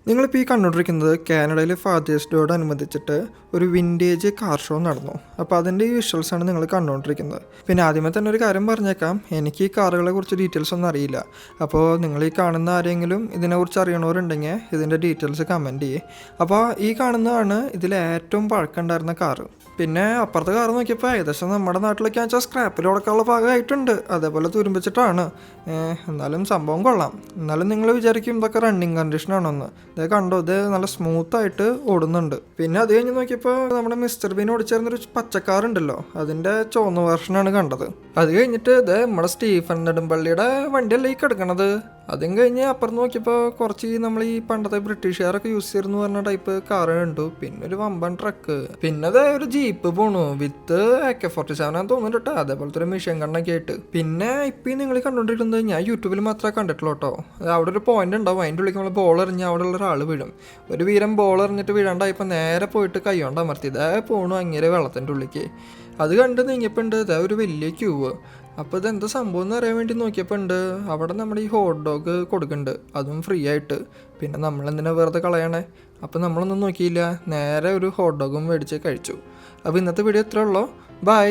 നിങ്ങളിപ്പോൾ ഈ കണ്ടുകൊണ്ടിരിക്കുന്നത് കാനഡയിലെ ഫാദേഴ്സ് ഡേയോടനുബന്ധിച്ചിട്ട് ഒരു വിൻറ്റേജ് കാർ ഷോ നടന്നു. അപ്പോൾ അതിൻ്റെ ഈ വിഷ്വൽസാണ് നിങ്ങൾ കണ്ടുകൊണ്ടിരിക്കുന്നത്. പിന്നെ ആദ്യമേ തന്നെ ഒരു കാര്യം പറഞ്ഞേക്കാം, എനിക്ക് ഈ കാറുകളെ കുറിച്ച് ഡീറ്റെയിൽസ് ഒന്നും അറിയില്ല. അപ്പോൾ നിങ്ങൾ ഈ കാണുന്ന ആരെങ്കിലും ഇതിനെക്കുറിച്ച് അറിയണവരുണ്ടെങ്കിൽ ഇതിൻ്റെ ഡീറ്റെയിൽസ് കമൻറ്റ് ചെയ്യേ. അപ്പോൾ ഈ കാണുന്നതാണ് ഇതിൽ ഏറ്റവും പഴക്കമുണ്ടായിരുന്ന കാറ്. പിന്നെ അപ്പുറത്തെ കാർ നോക്കിയപ്പോൾ ഏകദേശം നമ്മുടെ നാട്ടിലൊക്കെ വെച്ചാൽ സ്ക്രാപ്പിൽ കൊടുക്കാനുള്ള ഭാഗമായിട്ടുണ്ട്. അതേപോലെ തുരുമ്പിച്ചിട്ടാണ്. എന്നാലും സംഭവം കൊള്ളാം. എന്നാലും നിങ്ങൾ വിചാരിക്കും ഇതൊക്കെ റണ്ണിങ് കണ്ടീഷനാണോന്ന്. ഇത് കണ്ടോ, ഇത് നല്ല സ്മൂത്തായിട്ട് ഓടുന്നുണ്ട്. പിന്നെ അത് കഴിഞ്ഞ് നോക്കിയപ്പോൾ നമ്മുടെ മിസ്റ്റർ ബീൻ ഓടിച്ചേർന്നൊരു പച്ചക്കാറുണ്ടല്ലോ, അതിൻ്റെ ചുവന്ന വേർഷനാണ് കണ്ടത്. അത് കഴിഞ്ഞിട്ട് ഇത് നമ്മുടെ സ്റ്റീഫൻ നെടുമ്പള്ളിയുടെ വണ്ടിയല്ലേ ഈ കിടക്കണത്. അതും കഴിഞ്ഞ് അപ്പുറത്ത് നോക്കിയപ്പോൾ കുറച്ച് നമ്മൾ ഈ പണ്ടത്തെ ബ്രിട്ടീഷുകാരൊക്കെ യൂസ് ചെയ്തിരുന്നു പറഞ്ഞ ടൈപ്പ് കാറ് കണ്ടു. പിന്നെ ഒരു വമ്പൻ ട്രക്ക്, പിന്നെ അത് ഒരു ജീപ്പ് പോണു വിത്ത് AK-47 ആണെന്ന് തോന്നുന്നുണ്ട്. അതേപോലത്തെ ഒരു മിഷൻ കണ്ണൊക്കെ ആയിട്ട്. പിന്നെ ഇപ്പം നിങ്ങൾ കണ്ടുകൊണ്ടിരിക്കുന്നത് ഞാൻ യൂട്യൂബിൽ മാത്രമേ കണ്ടിട്ടുള്ളൂ കേട്ടോ. അവിടെ ഒരു പോയിന്റ് ഉണ്ടാവും, അതിൻ്റെ ഉള്ളിൽ നമ്മൾ ബോൾ എറിഞ്ഞ് അവിടെ ഉള്ള ഒരാൾ വീഴും. ഒരു വീരൻ ബോൾ എറിഞ്ഞിട്ട് വീഴാണ്ടായപ്പോൾ നേരെ പോയിട്ട് കൈകൊണ്ട് അമർത്തി ഇതേ പോണു അങ്ങനെ വെള്ളത്തിൻ്റെ ഉള്ളിലേക്ക്. അത് കണ്ട് നീങ്ങിയപ്പോൾ ഉണ്ട് ഇതേ ഒരു വലിയ ക്യൂവ്. അപ്പോൾ ഇതെന്താ സംഭവം എന്ന് അറിയാൻ വേണ്ടി നോക്കിയപ്പോൾ ഉണ്ട് അവിടെ നമ്മുടെ ഈ ഹോട്ട് ഡോഗ് കൊടുക്കുന്നുണ്ട്, അതും ഫ്രീ ആയിട്ട്. പിന്നെ നമ്മളെന്തിനാ വെറുതെ കളയണേ. അപ്പോൾ നമ്മളൊന്നും നോക്കിയില്ല, നേരെ ഒരു ഹോട്ട് ഡോഗും മേടിച്ച് കഴിച്ചു. അപ്പോൾ ഇന്നത്തെ വീഡിയോ ഇത്രേ ഉള്ളൂ. ബൈ.